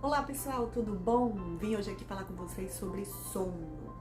Olá pessoal, tudo bom? Vim hoje aqui falar com vocês sobre sono.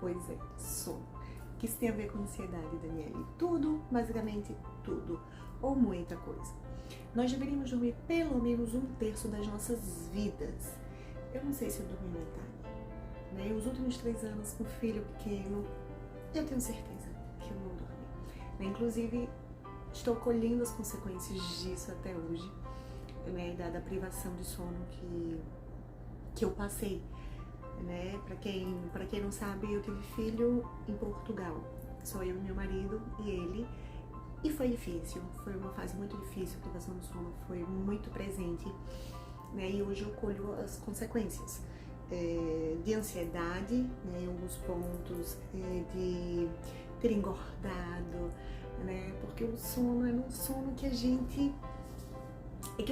Pois é, sono. O que isso tem a ver com ansiedade, Daniele? Tudo, basicamente tudo, ou muita coisa. Nós deveríamos dormir pelo menos um terço das nossas vidas. Eu não sei se eu dormi metade, né? Os últimos 3 anos com filho pequeno, eu tenho certeza que eu não dormi, né? Inclusive, estou colhendo as consequências disso até hoje, né, da privação de sono que eu passei, né? Para quem não sabe, eu tive filho em Portugal, só eu e meu marido e ele, e foi difícil, foi uma fase muito difícil, a privação do sono foi muito presente, né? E hoje eu colho as consequências de ansiedade, né, em alguns pontos, de ter engordado, né? Porque o sono é um sono que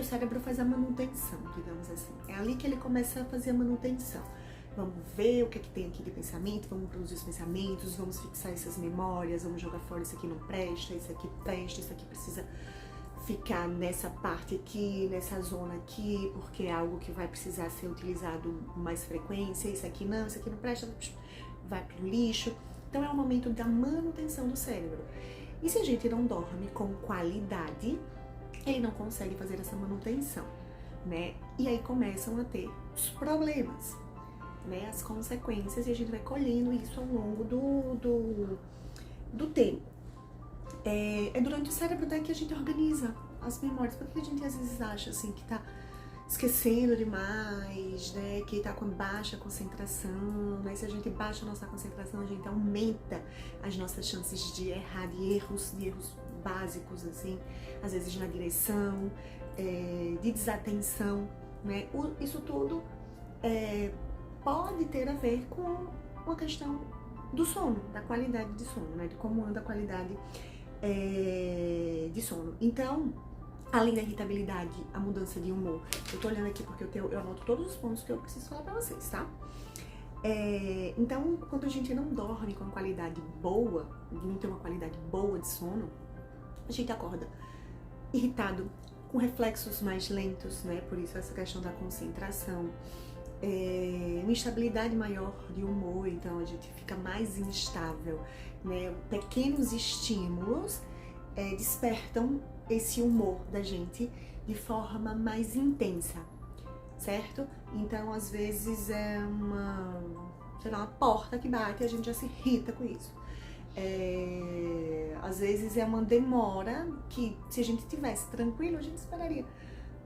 o cérebro faz a manutenção, digamos assim. É ali que ele começa a fazer a manutenção. Vamos ver o que é que tem aqui de pensamento, vamos produzir os pensamentos, vamos fixar essas memórias, vamos jogar fora isso aqui não presta, isso aqui presta, isso aqui precisa ficar nessa parte aqui, nessa zona aqui, porque é algo que vai precisar ser utilizado com mais frequência, isso aqui não presta, vai pro lixo. Então é o momento da manutenção do cérebro. E se a gente não dorme com qualidade, ele não consegue fazer essa manutenção, né? E aí começam a ter os problemas, né? As consequências, e a gente vai colhendo isso ao longo do tempo. É durante o cérebro daí que a gente organiza as memórias, porque a gente às vezes acha assim que tá esquecendo demais, né? Que tá com baixa concentração, né? Se a gente baixa a nossa concentração, a gente aumenta as nossas chances de errar, de erros básicos, assim, às vezes na direção, de desatenção, né? Isso tudo pode ter a ver com uma questão do sono, da qualidade de sono, né? De como anda a qualidade de sono. Então, além da irritabilidade, a mudança de humor. Eu tô olhando aqui porque eu anoto todos os pontos que eu preciso falar pra vocês, tá? Então, quando a gente não dorme com qualidade boa, não tem uma qualidade boa de sono, a gente acorda irritado, com reflexos mais lentos, né? Por isso essa questão da concentração, uma instabilidade maior de humor, então a gente fica mais instável, né? Pequenos estímulos despertam esse humor da gente de forma mais intensa, certo? Então, às vezes é uma porta que bate e a gente já se irrita com isso. Às vezes é uma demora que, se a gente tivesse tranquilo, a gente esperaria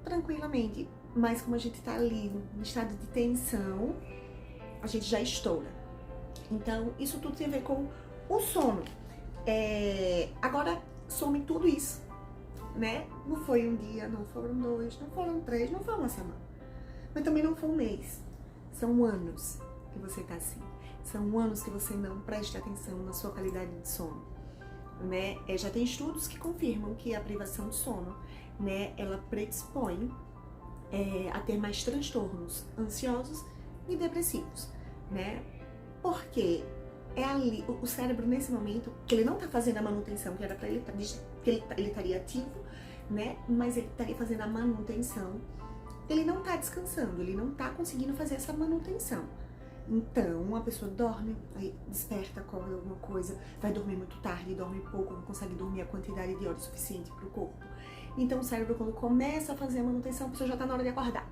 tranquilamente, mas como a gente tá ali no estado de tensão, a gente já estoura. Então, isso tudo tem a ver com o sono. Agora, some tudo isso, né? Não foi um dia, não foram 2, não foram 3, não foi uma semana, mas também não foi um mês. São anos que você tá assim. São anos que você não presta atenção na sua qualidade de sono, né? Já tem estudos que confirmam que a privação de sono, né, ela predispõe a ter mais transtornos ansiosos e depressivos, né? Porque é ali, o cérebro nesse momento, que ele não tá fazendo a manutenção, que era pra ele, que ele estaria ativo, né? Mas ele estaria fazendo a manutenção, ele não tá descansando, ele não tá conseguindo fazer essa manutenção. Então, a pessoa dorme, aí desperta, acorda alguma coisa, vai dormir muito tarde, dorme pouco, não consegue dormir a quantidade de horas suficiente para o corpo. Então, o cérebro, quando começa a fazer a manutenção, a pessoa já está na hora de acordar,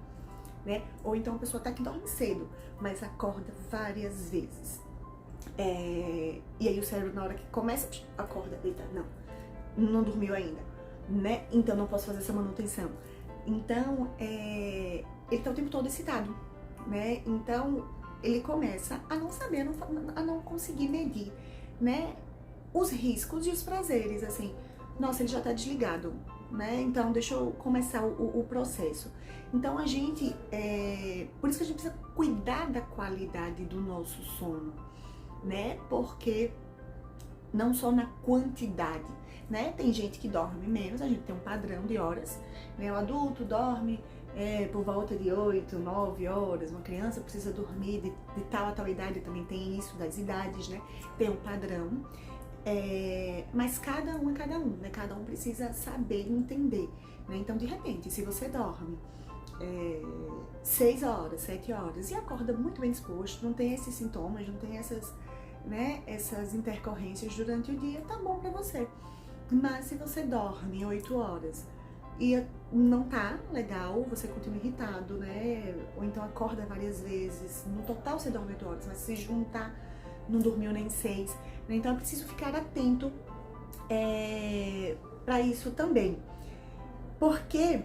né? Ou então a pessoa até que dorme cedo, mas acorda várias vezes. E aí o cérebro, na hora que começa, acorda, eita, não dormiu ainda, né? Então, não posso fazer essa manutenção. Então, ele está o tempo todo excitado, né? Então, ele começa a não saber, a não conseguir medir, né, os riscos e os prazeres, assim, nossa, ele já tá desligado, né, então deixa eu começar o processo. Então a gente, por isso que a gente precisa cuidar da qualidade do nosso sono, né, porque não só na quantidade, né, tem gente que dorme menos, a gente tem um padrão de horas, né, o adulto dorme por volta de 8, 9 horas, uma criança precisa dormir de tal a tal idade, também tem isso das idades, né? Tem um padrão, mas cada um é cada um, né? Cada um precisa saber entender, né? Então, de repente, se você dorme 6 horas, 7 horas, e acorda muito bem disposto, não tem esses sintomas, não tem essas, né, essas intercorrências durante o dia, tá bom pra você. Mas se você dorme 8 horas e não tá legal, você continua irritado, né, ou então acorda várias vezes, no total você dorme 8 horas, mas se juntar, não dormiu nem 6, né, então é preciso ficar atento pra isso também. Porque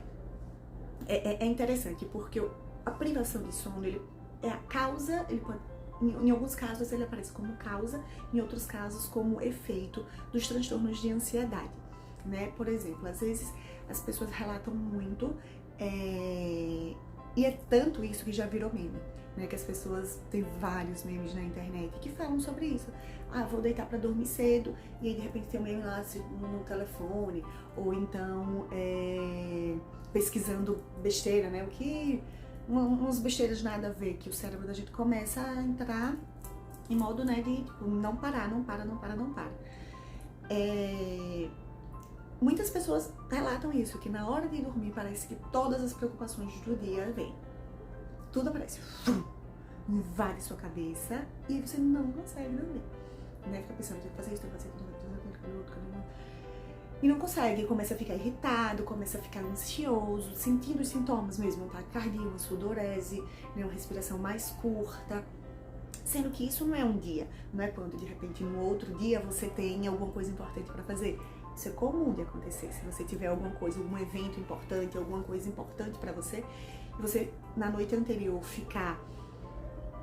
é interessante, porque a privação de sono, ele é a causa, ele pode, em alguns casos ele aparece como causa, em outros casos como efeito dos transtornos de ansiedade, né? Por exemplo, às vezes as pessoas relatam muito, e é tanto isso que já virou meme, né? Que as pessoas, tem vários memes na internet que falam sobre isso. Ah, vou deitar pra dormir cedo, e aí de repente tem um meme lá no telefone, ou então pesquisando besteira, né? O que umas besteiras nada a ver, que o cérebro da gente começa a entrar em modo, né, de tipo, não parar. Muitas pessoas relatam isso, que na hora de dormir parece que todas as preocupações do dia vêm. Tudo aparece, invade sua cabeça e você não consegue dormir. Né? Fica pensando, tem que fazer isso, tem que fazer aquilo, e não consegue, começa a ficar irritado, começa a ficar ansioso, sentindo os sintomas mesmo, tá? Taquicardia, uma sudorese, né? Uma respiração mais curta. Sendo que isso não é um dia, não é quando de repente no outro dia você tem alguma coisa importante para fazer. Isso é comum de acontecer. Se você tiver alguma coisa, algum evento importante, alguma coisa importante para você, e você na noite anterior ficar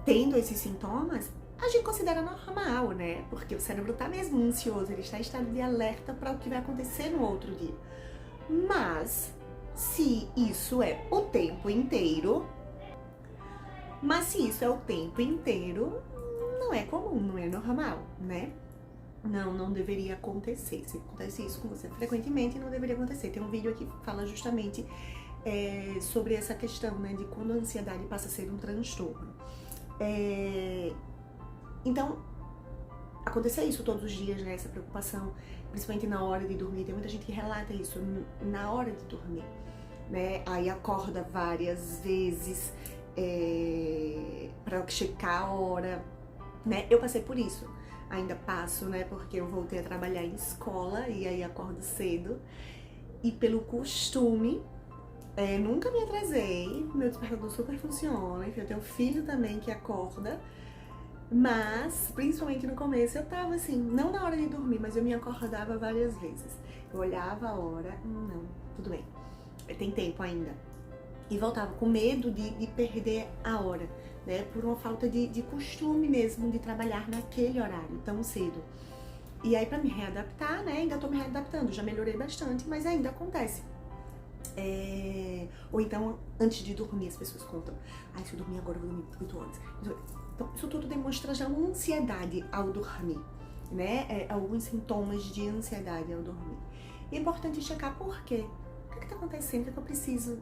tendo esses sintomas, a gente considera normal, né? Porque o cérebro tá mesmo ansioso, ele está em estado de alerta para o que vai acontecer no outro dia. Mas, se isso é o tempo inteiro, não é comum, não é normal, né? Não deveria acontecer. Se acontece isso com você frequentemente, não deveria acontecer. Tem um vídeo aqui que fala justamente sobre essa questão, né? De quando a ansiedade passa a ser um transtorno. Então, acontecer isso todos os dias, né, essa preocupação, principalmente na hora de dormir, tem muita gente que relata isso na hora de dormir, né, aí acorda várias vezes pra checar a hora, né, eu passei por isso, ainda passo, né, porque eu voltei a trabalhar em escola e aí acordo cedo, e pelo costume, nunca me atrasei, meu despertador super funciona, enfim, eu tenho um filho também que acorda. Mas, principalmente no começo, eu tava assim, não na hora de dormir, mas eu me acordava várias vezes. Eu olhava a hora, não, tudo bem, tem tempo ainda. E voltava com medo de perder a hora, né? Por uma falta de costume mesmo de trabalhar naquele horário tão cedo. E aí pra me readaptar, né, ainda tô me readaptando, já melhorei bastante, mas ainda acontece. Ou então, antes de dormir, as pessoas contam, se eu dormir agora, eu vou dormir 8 horas. Então, isso tudo demonstra já uma ansiedade ao dormir, né? Alguns sintomas de ansiedade ao dormir. E é importante checar por quê. O que tá acontecendo? O que é que eu preciso?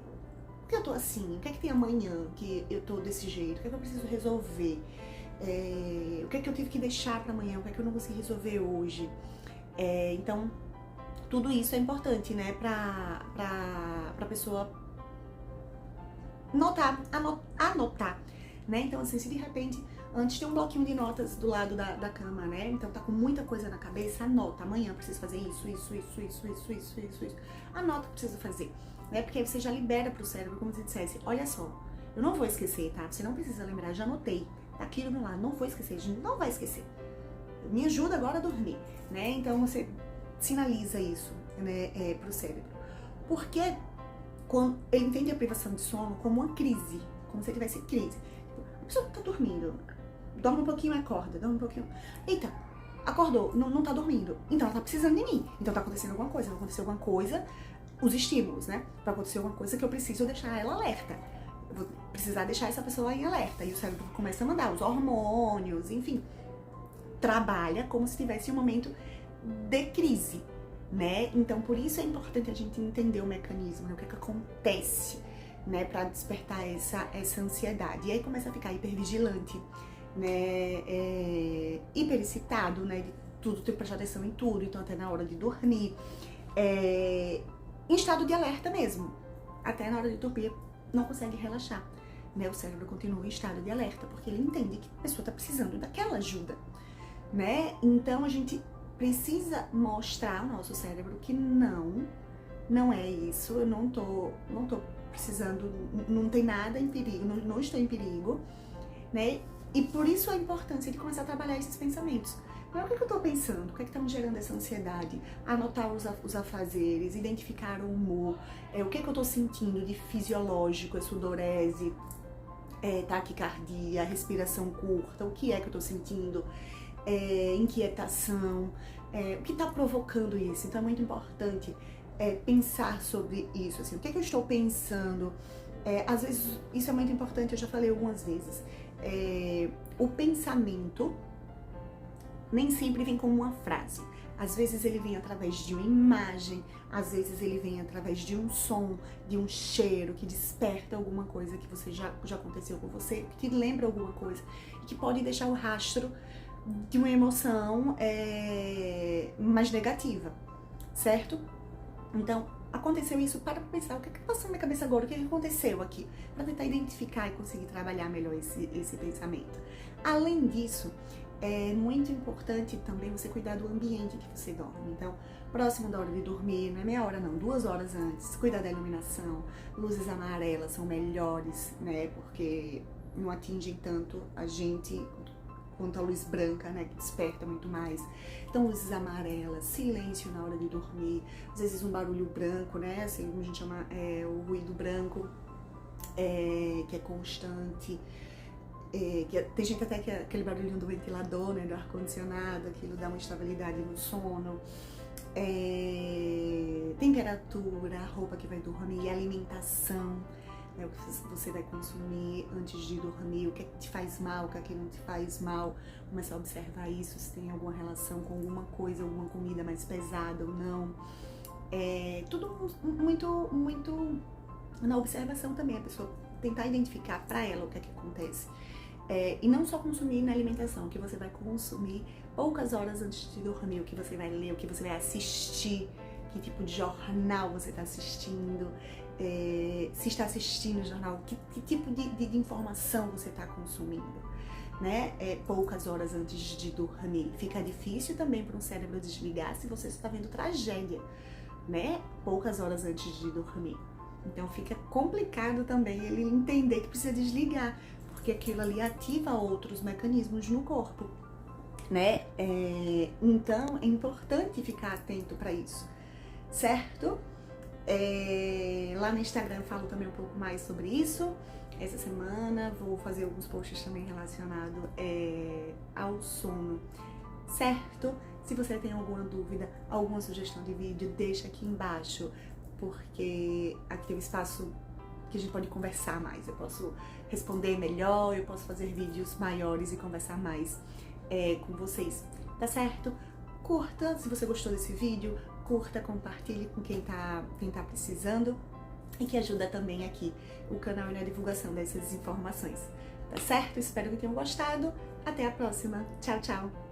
Por que eu tô assim? O que é que tem amanhã que eu tô desse jeito? O que é que eu preciso resolver? O que é que eu tive que deixar pra amanhã? O que é que eu não consegui resolver hoje? Então, tudo isso é importante, né? Pra pessoa anotar, né? Então, assim, se de repente, antes tem um bloquinho de notas do lado da cama, né? Então tá com muita coisa na cabeça, anota. Amanhã preciso fazer isso. Anota o que precisa fazer, né? Porque aí você já libera pro cérebro, como se dissesse, olha só, eu não vou esquecer, tá? Você não precisa lembrar, já anotei. Tá aqui do meu lado, não vou esquecer, a gente não vai esquecer. Me ajuda agora a dormir, né? Então você sinaliza isso, né, pro cérebro. Porque quando ele entende a privação de sono como uma crise, como se tivesse crise. A pessoa tá dormindo, dorme um pouquinho, acorda, dorme um pouquinho. Eita, acordou, não tá dormindo. Então ela tá precisando de mim. Então tá acontecendo alguma coisa, vai acontecer alguma coisa, os estímulos, né? Vai acontecer alguma coisa que eu preciso deixar ela alerta. Eu vou precisar deixar essa pessoa em alerta. E o cérebro começa a mandar os hormônios, enfim. Trabalha como se tivesse um momento de crise, né? Então, por isso é importante a gente entender o mecanismo, né? O que é que acontece, né? Pra despertar essa ansiedade. E aí começa a ficar hipervigilante, né? Hiperexcitado, né? De tudo, ter que prestar atenção em tudo, então até na hora de dormir. Em estado de alerta mesmo. Até na hora de dormir, não consegue relaxar, né? O cérebro continua em estado de alerta, porque ele entende que a pessoa está precisando daquela ajuda, né? Então a gente precisa mostrar ao nosso cérebro que não é isso, eu não tô precisando, não tem nada em perigo, não estou em perigo, né? E por isso a importância de começar a trabalhar esses pensamentos. Mas o que eu tô pensando? O que tá me gerando essa ansiedade? Anotar os afazeres, identificar o humor, o que eu tô sentindo de fisiológico, sudorese, taquicardia, respiração curta, o que é que eu tô sentindo, inquietação, o que tá provocando isso? Então é muito importante pensar sobre isso, assim, o que eu estou pensando. Às vezes, isso é muito importante, eu já falei algumas vezes, o pensamento nem sempre vem como uma frase. Às vezes ele vem através de uma imagem, às vezes ele vem através de um som, de um cheiro que desperta alguma coisa que você já aconteceu com você, que te lembra alguma coisa, e que pode deixar o rastro de uma emoção mais negativa, certo? Então, aconteceu isso, para pensar, o que passou na minha cabeça agora, o que aconteceu aqui? Para tentar identificar e conseguir trabalhar melhor esse pensamento. Além disso, é muito importante também você cuidar do ambiente que você dorme. Então, próximo da hora de dormir, não é meia hora não, 2 horas antes, cuidar da iluminação. Luzes amarelas são melhores, né, porque não atingem tanto a gente quanto a luz branca, né, que desperta muito mais. Então, luzes amarelas, silêncio na hora de dormir, às vezes um barulho branco, né, assim como a gente chama o ruído branco, que é constante. Tem gente até que aquele barulhinho do ventilador, né, do ar-condicionado, aquilo dá uma estabilidade no sono. Temperatura, a roupa que vai dormir, alimentação, né, o que você vai consumir antes de dormir, o que é que te faz mal, o que é que não te faz mal. Começar a observar isso, se tem alguma relação com alguma coisa, alguma comida mais pesada ou não. Tudo muito na observação também, a pessoa tentar identificar para ela o que é que acontece. E não só consumir na alimentação, o que você vai consumir poucas horas antes de dormir, o que você vai ler, o que você vai assistir, que tipo de jornal você está assistindo, se está assistindo o jornal, que tipo de informação você está consumindo, né? Poucas horas antes de dormir. Fica difícil também para um cérebro desligar se você está vendo tragédia, né? Poucas horas antes de dormir. Então fica complicado também ele entender que precisa desligar, porque aquilo ali ativa outros mecanismos no corpo, né? Então é importante ficar atento para isso, certo? Lá no Instagram eu falo também um pouco mais sobre isso. Essa semana vou fazer alguns posts também relacionados ao sono, certo? Se você tem alguma dúvida, alguma sugestão de vídeo, deixa aqui embaixo, porque aqui tem um espaço que a gente pode conversar mais. Eu posso responder melhor, eu posso fazer vídeos maiores e conversar mais com vocês, tá certo? Curta, se você gostou desse vídeo, curta, compartilhe com quem tá precisando e que ajuda também aqui o canal na divulgação dessas informações, tá certo? Espero que tenham gostado. Até a próxima. Tchau, tchau!